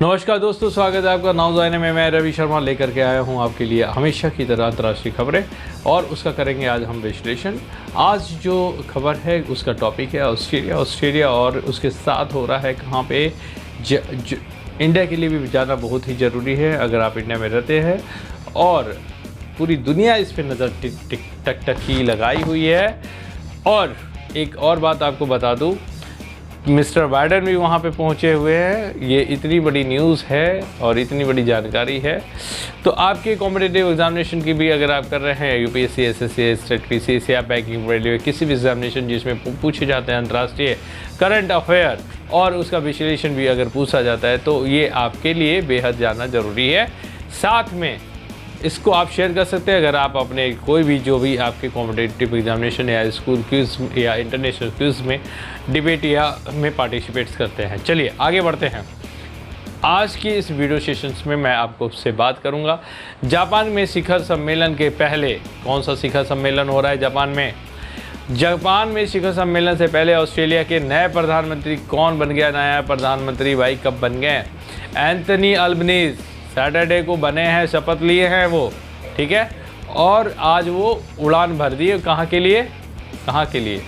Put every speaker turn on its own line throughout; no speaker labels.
नमस्कार दोस्तों, स्वागत है आपका नाउ जाने में। मैं रवि शर्मा लेकर के आया हूं आपके लिए हमेशा की तरह अंतर्राष्ट्रीय खबरें और उसका करेंगे आज हम विश्लेषण। आज जो खबर है उसका टॉपिक है ऑस्ट्रेलिया और उसके साथ हो रहा है कहाँ पे इंडिया के लिए भी जाना बहुत ही ज़रूरी है अगर आप इंडिया में रहते हैं, और पूरी दुनिया इस पर नज़र टकटकी लगाई हुई है। और एक और बात आपको बता दूं, मिस्टर बाइडेन भी वहाँ पे पहुँचे हुए हैं। ये इतनी बड़ी न्यूज़ है और इतनी बड़ी जानकारी है। तो आपके कॉम्पिटिटिव एग्जामिनेशन की भी अगर आप कर रहे हैं, यूपीएससी, एसएससी, स्टेट पीसीएस या बैंकिंग, रेलवे, किसी भी एग्जामिनेशन जिसमें पूछे जाते हैं अंतर्राष्ट्रीय करंट अफेयर और उसका विश्लेषण भी अगर पूछा जाता है, तो ये आपके लिए बेहद जानना ज़रूरी है। साथ में इसको आप शेयर कर सकते हैं अगर आप अपने कोई भी जो भी आपके कॉम्पिटिटिव एग्जामिनेशन या स्कूल क्विज़ या इंटरनेशनल क्विज़ में डिबेट या में पार्टिसिपेट्स करते हैं। चलिए आगे बढ़ते हैं। आज की इस वीडियो सेशंस में मैं आपको से बात करूंगा जापान में शिखर सम्मेलन के पहले। कौन सा शिखर सम्मेलन हो रहा है जापान में? जापान में शिखर सम्मेलन से पहले ऑस्ट्रेलिया के नए प्रधानमंत्री कौन बन गया? नया प्रधानमंत्री भाई कब बन गए? एंथनी अल्बनीज़ सैटरडे को बने हैं, शपथ लिए हैं वो, ठीक है। और आज वो उड़ान भर दी। कहाँ के लिए? कहाँ के लिए?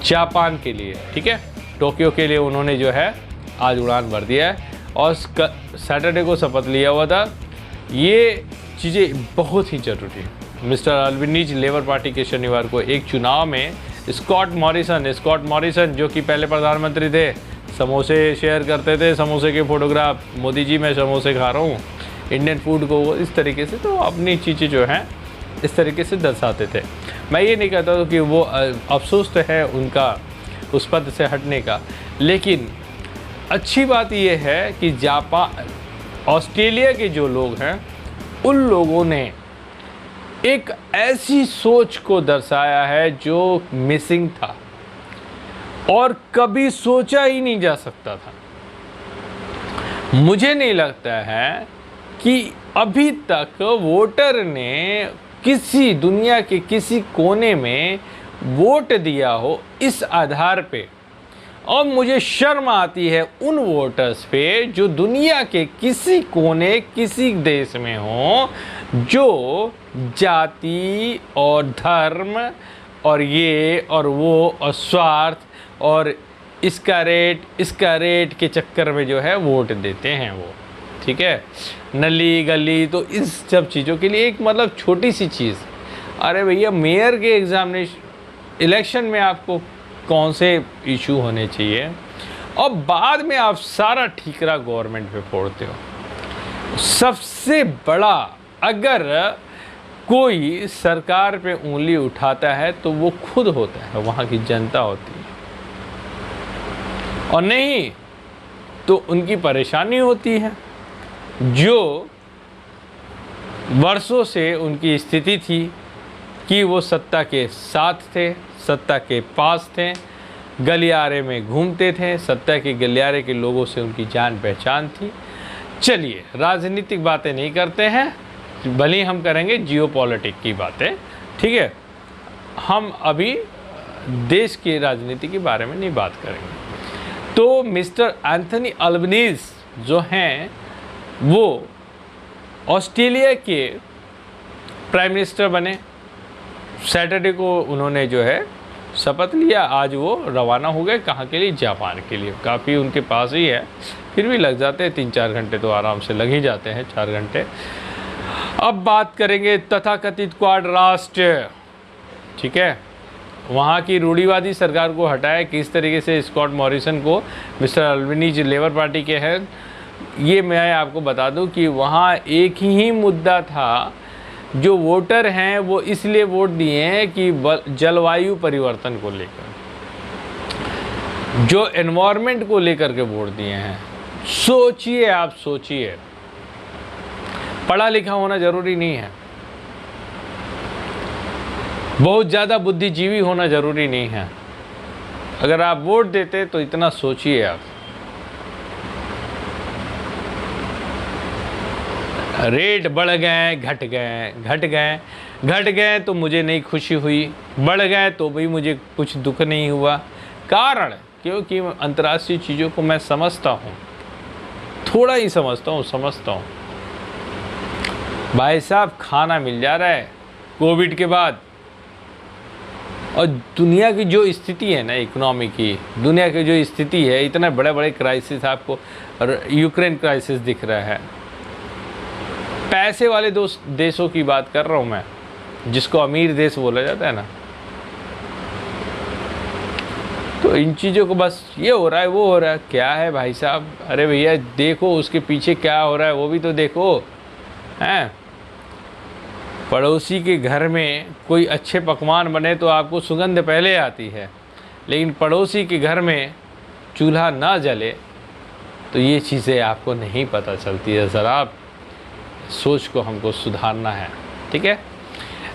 जापान के लिए, ठीक है। टोक्यो के लिए उन्होंने जो है आज उड़ान भर दिया है और सैटरडे को शपथ लिया हुआ था। ये चीज़ें बहुत ही ज़रूरी है। मिस्टर अल्बनीज़ लेबर पार्टी के शनिवार को एक चुनाव में स्कॉट मॉरिसन जो कि पहले प्रधानमंत्री थे, समोसे शेयर करते थे, समोसे के फोटोग्राफ, मोदी जी मैं समोसे खा रहा हूँ, इंडियन फूड को वो इस तरीके से, तो अपनी चीज़ें जो हैं इस तरीके से दर्शाते थे। मैं ये नहीं कहता कि वो अफसोस तो है उनका उस पद से हटने का, लेकिन अच्छी बात ये है कि ऑस्ट्रेलिया के जो लोग हैं उन लोगों ने एक ऐसी सोच को दर्शाया है जो मिसिंग था और कभी सोचा ही नहीं जा सकता था। मुझे नहीं लगता है कि अभी तक वोटर ने किसी दुनिया के किसी कोने में वोट दिया हो इस आधार पे। और मुझे शर्म आती है उन वोटर्स पे जो दुनिया के किसी कोने किसी देश में हो, जो जाति और धर्म और ये और वो और स्वार्थ और इसका रेट के चक्कर में जो है वोट देते हैं वो, ठीक है। नली गली, तो इस सब चीज़ों के लिए एक मतलब छोटी सी चीज़, अरे भैया मेयर के एग्जामिनेशन इलेक्शन में आपको कौन से इशू होने चाहिए और बाद में आप सारा ठीकरा गवर्नमेंट पे फोड़ते हो। सबसे बड़ा, अगर कोई सरकार पे उंगली उठाता है तो वो खुद होता है, वहाँ की जनता होती है, और नहीं तो उनकी परेशानी होती है जो वर्षों से उनकी स्थिति थी कि वो सत्ता के साथ थे, सत्ता के पास थे, गलियारे में घूमते थे, सत्ता के गलियारे के लोगों से उनकी जान पहचान थी। चलिए राजनीतिक बातें नहीं करते हैं, भले ही हम करेंगे जियोपॉलिटिक की बातें, ठीक है। हम अभी देश की राजनीति के बारे में नहीं बात करेंगे। तो मिस्टर एंथनी अल्बनीज़ जो हैं वो ऑस्ट्रेलिया के प्राइम मिनिस्टर बने। सैटरडे को उन्होंने जो है शपथ लिया, आज वो रवाना हो गए। कहाँ के लिए? जापान के लिए। काफ़ी उनके पास ही है, फिर भी लग जाते हैं 3-4 घंटे, तो आराम से लग ही जाते हैं 4 घंटे। अब बात करेंगे तथाकथित क्वाड राष्ट्र, ठीक है। वहाँ की रूढ़िवादी सरकार को हटाया किस तरीके से स्कॉट मॉरिसन को, मिस्टर अल्बनीज़ लेबर पार्टी के हैं। ये मैं आपको बता दूं कि वहाँ एक ही मुद्दा था, जो वोटर हैं वो इसलिए वोट दिए हैं कि जलवायु परिवर्तन को लेकर, जो एनवायरनमेंट को लेकर के वोट दिए हैं। सोचिए, आप सोचिए, पढ़ा लिखा होना ज़रूरी नहीं है, बहुत ज़्यादा बुद्धिजीवी होना ज़रूरी नहीं है। अगर आप वोट देते तो इतना सोचिए आप। रेट बढ़ गए, घट गए तो मुझे नहीं खुशी हुई, बढ़ गए तो भी मुझे कुछ दुख नहीं हुआ। कारण क्योंकि अंतर्राष्ट्रीय चीज़ों को मैं समझता हूँ। थोड़ा ही समझता हूँ भाई साहब, खाना मिल जा रहा है कोविड के बाद। और दुनिया की जो स्थिति है ना, इकोनॉमी की, दुनिया की जो स्थिति है, इतने बड़े बड़े क्राइसिस आपको, यूक्रेन क्राइसिस दिख रहा है। पैसे वाले देशों की बात कर रहा हूँ मैं, जिसको अमीर देश बोला जाता है ना। तो इन चीज़ों को बस ये हो रहा है, वो हो रहा है, क्या है भाई साहब? अरे भैया देखो उसके पीछे क्या हो रहा है, वो भी तो देखो। हैं, पड़ोसी के घर में कोई अच्छे पकवान बने तो आपको सुगंध पहले आती है, लेकिन पड़ोसी के घर में चूल्हा ना जले तो ये चीज़ें आपको नहीं पता चलती है। ज़रा सोच को हमको सुधारना है, ठीक है।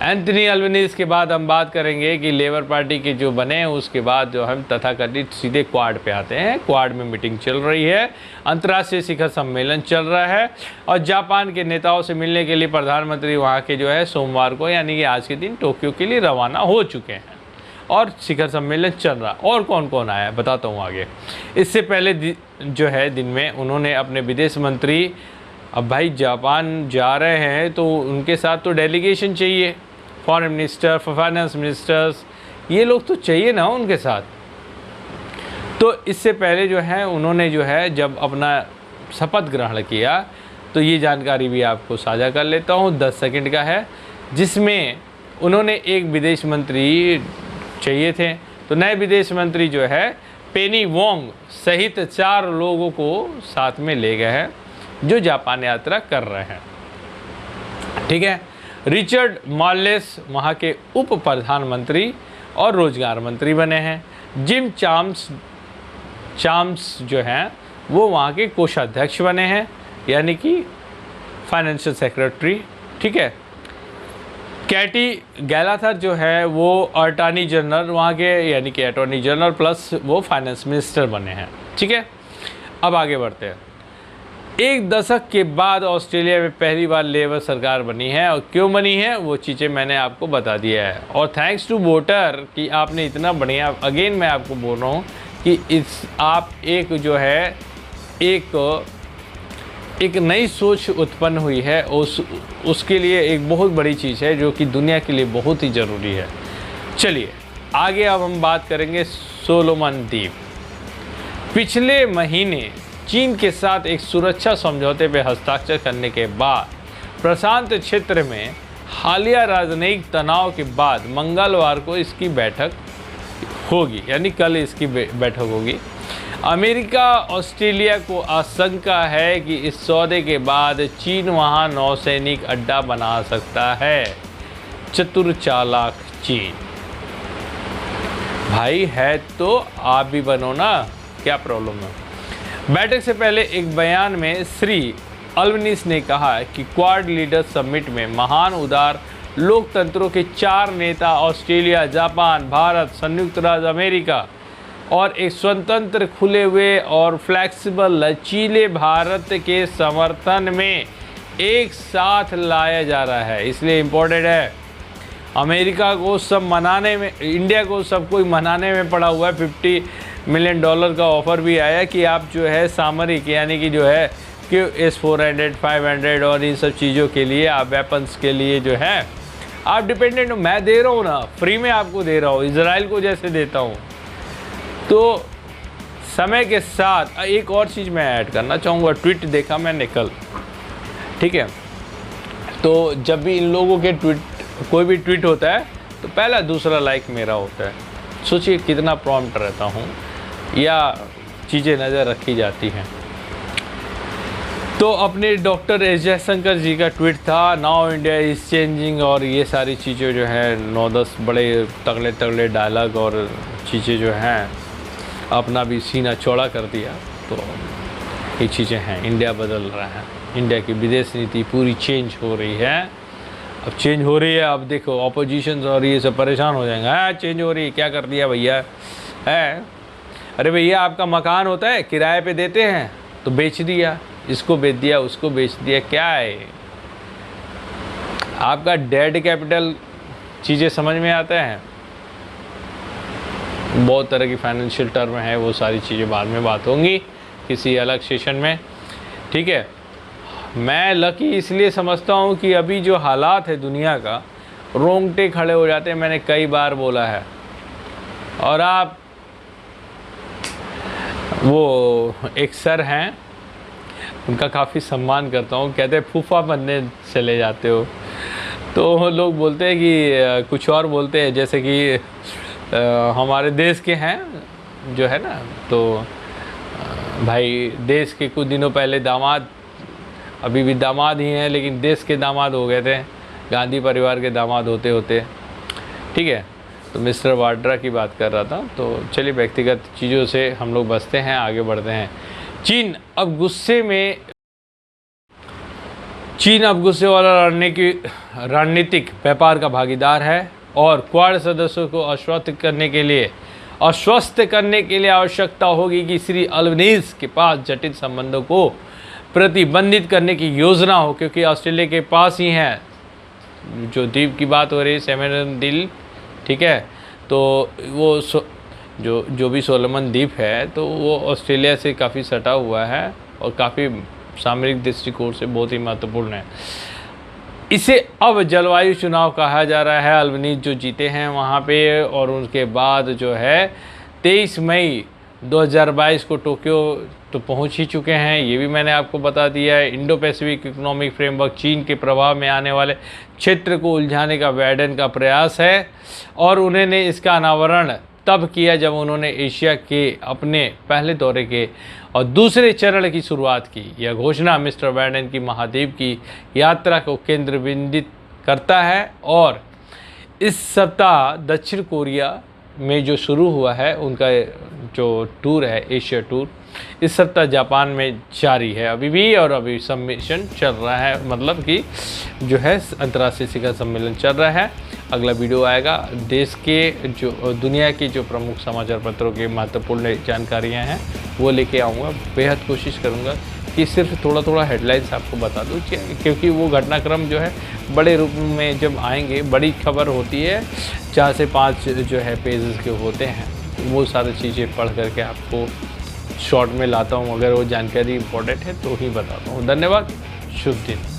एंथनी अल्बनीज़ के बाद हम बात करेंगे कि लेबर पार्टी के जो बने हैं, उसके बाद जो हम तथाकथित सीधे क्वाड पे आते हैं। क्वाड में मीटिंग चल रही है, अंतर्राष्ट्रीय शिखर सम्मेलन चल रहा है, और जापान के नेताओं से मिलने के लिए प्रधानमंत्री वहाँ के जो है सोमवार को यानी कि आज के दिन टोक्यो के लिए रवाना हो चुके हैं, और शिखर सम्मेलन चल रहा। और कौन कौन आया है बताता हूँ आगे। इससे पहले जो है दिन में उन्होंने अपने विदेश मंत्री, अब भाई जापान जा रहे हैं तो उनके साथ तो डेलीगेशन चाहिए, फॉरेन मिनिस्टर, फाइनेंस मिनिस्टर्स, ये लोग तो चाहिए ना उनके साथ। तो इससे पहले जो है उन्होंने जो है जब अपना शपथ ग्रहण किया, तो ये जानकारी भी आपको साझा कर लेता हूँ, 10 सेकंड का है, जिसमें उन्होंने एक विदेश मंत्री चाहिए थे। तो नए विदेश मंत्री जो है पेनी वोंग सहित 4 लोगों को साथ में ले गए हैं जो जापान यात्रा कर रहे हैं, ठीक है। रिचर्ड मार्लेस वहाँ के उप प्रधानमंत्री और रोजगार मंत्री बने हैं। जिम चाम्स जो हैं वो वहाँ के कोषाध्यक्ष बने हैं, यानी कि फाइनेंशियल सेक्रेटरी, ठीक है। कैटी गैलाथर जो है वो अटॉर्नी जनरल वहाँ के, यानी कि अटॉर्नी जनरल प्लस वो फाइनेंस मिनिस्टर बने हैं, ठीक है। अब आगे बढ़ते हैं। 1 दशक के बाद ऑस्ट्रेलिया में पहली बार लेबर सरकार बनी है, और क्यों बनी है वो चीज़ें मैंने आपको बता दिया है। और थैंक्स टू वोटर कि आपने इतना बढ़िया, अगेन मैं आपको बोल रहा हूँ कि आप एक जो है एक नई सोच उत्पन्न हुई है, उसके लिए एक बहुत बड़ी चीज़ है जो कि दुनिया के लिए बहुत ही ज़रूरी है। चलिए आगे अब हम बात करेंगे सोलोमन द्वीप। पिछले महीने चीन के साथ एक सुरक्षा समझौते पर हस्ताक्षर करने के बाद प्रशांत क्षेत्र में हालिया राजनयिक तनाव के बाद मंगलवार को इसकी बैठक होगी, यानी कल इसकी बैठक होगी। अमेरिका ऑस्ट्रेलिया को आशंका है कि इस सौदे के बाद चीन वहां नौसैनिक अड्डा बना सकता है। चतुर चालाक चीन भाई है तो आप भी बनो ना, क्या प्रॉब्लम है। बैठक से पहले एक बयान में श्री अल्बनीज़ ने कहा कि क्वाड लीडर समिट में महान उदार लोकतंत्रों के 4 नेता ऑस्ट्रेलिया, जापान, भारत, संयुक्त राज्य अमेरिका और एक स्वतंत्र, खुले हुए और फ्लेक्सिबल लचीले भारत के समर्थन में एक साथ लाया जा रहा है। इसलिए इम्पोर्टेंट है। अमेरिका को सब मनाने में, इंडिया को सब कोई मनाने में पड़ा हुआ है। $50 मिलियन का ऑफ़र भी आया कि आप जो है सामरिक, यानी कि जो है कि S-400, 500 और इन सब चीज़ों के लिए, आप वेपन्स के लिए जो है आप डिपेंडेंट हो। मैं दे रहा हूँ ना, फ्री में आपको दे रहा हूँ, इजराइल को जैसे देता हूँ। तो समय के साथ एक और चीज़ मैं ऐड करना चाहूँगा। ट्वीट देखा मैंने कल, ठीक है। तो जब भी इन लोगों के कोई भी ट्वीट होता है तो पहला दूसरा लाइक मेरा होता है। सोचिए कितना प्रॉम्प्ट रहता हूँ, या चीज़ें नज़र रखी जाती हैं। तो अपने डॉक्टर एस जयशंकर जी का ट्वीट था, नाउ इंडिया इज़ चेंजिंग, और ये सारी चीज़ें जो है 9-10 बड़े तगड़े तगड़े डायलॉग और चीज़ें जो हैं अपना भी सीना चौड़ा कर दिया। तो ये चीज़ें हैं, इंडिया बदल रहा है, इंडिया की विदेश नीति पूरी चेंज हो रही है। अब चेंज हो रही है, अब देखो ऑपोजिशन और ये सब परेशान हो जाएंगे। हाँ चेंज हो रही है, क्या कर दिया भैया है। अरे भैया आपका मकान होता है, किराए पे देते हैं तो बेच दिया, इसको बेच दिया, उसको बेच दिया, क्या है आपका डेड कैपिटल। चीज़ें समझ में आता है। बहुत तरह की फाइनेंशियल टर्म है, वो सारी चीज़ें बाद में बात होंगी किसी अलग सेशन में। ठीक है। मैं लकी इसलिए समझता हूँ कि अभी जो हालात है दुनिया का, रोंगटे खड़े हो जाते हैं, मैंने कई बार बोला है। और आप वो एक सर हैं, उनका काफ़ी सम्मान करता हूँ, कहते हैं फूफा बनने चले जाते हो। तो लोग बोलते हैं कि कुछ और बोलते हैं, जैसे कि हमारे देश के हैं जो है ना, तो भाई देश के कुछ दिनों पहले दामाद, अभी भी दामाद ही हैं लेकिन देश के दामाद हो गए थे, गांधी परिवार के दामाद होते होते, ठीक है। तो मिस्टर वाड्रा की बात कर रहा था। तो चलिए व्यक्तिगत चीज़ों से हम लोग बचते हैं, आगे बढ़ते हैं। चीन अब गुस्से वाला रणनीतिक व्यापार का भागीदार है और क्वाड सदस्यों को आश्वस्त करने के लिए आवश्यकता होगी कि श्री अल्बनीज़ के पास जटिल संबंधों को प्रतिबंधित करने की योजना हो, क्योंकि ऑस्ट्रेलिया के पास ही है जो द्वीप की बात हो रही है, सोलोमन द्वीप, ठीक है। तो वो जो भी सोलोमन द्वीप है तो वो ऑस्ट्रेलिया से काफ़ी सटा हुआ है और काफ़ी सामरिक दृष्टिकोण से बहुत ही महत्वपूर्ण है। इसे अब जलवायु चुनाव कहा जा रहा है। अल्बनीज़ जो जीते हैं वहाँ पे, और उनके बाद जो है 23 मई 2022 को टोक्यो तो पहुंच ही चुके हैं, ये भी मैंने आपको बता दिया है। इंडो पैसिफिक इकोनॉमिक फ्रेमवर्क चीन के प्रभाव में आने वाले क्षेत्र को उलझाने का बाइडेन का प्रयास है, और उन्होंने इसका अनावरण तब किया जब उन्होंने एशिया के अपने पहले दौरे के और दूसरे चरण की शुरुआत की। यह घोषणा मिस्टर बाइडेन की महाद्वीप की यात्रा को केंद्र बिंदित करता है, और इस सप्ताह दक्षिण कोरिया में जो शुरू हुआ है उनका जो टूर है, एशिया टूर, इस सप्ताह जापान में जारी है अभी भी, और अभी सम्मेलन चल रहा है, मतलब कि जो है अंतर्राष्ट्रीय शिखर सम्मेलन चल रहा है। अगला वीडियो आएगा, देश के जो दुनिया के जो प्रमुख समाचार पत्रों के महत्वपूर्ण जानकारियां हैं वो लेके आऊँगा। बेहद कोशिश करूँगा कि सिर्फ थोड़ा थोड़ा हेडलाइंस आपको बता दूँ, क्योंकि वो घटनाक्रम जो है बड़े रूप में जब आएंगे, बड़ी खबर होती है, 4 से 5 जो है पेजेस के होते हैं, वो सारी चीज़ें पढ़ करके आपको शॉर्ट में लाता हूँ। अगर वो जानकारी इम्पोर्टेंट है तो ही बताता हूँ। धन्यवाद, शुभ दिन।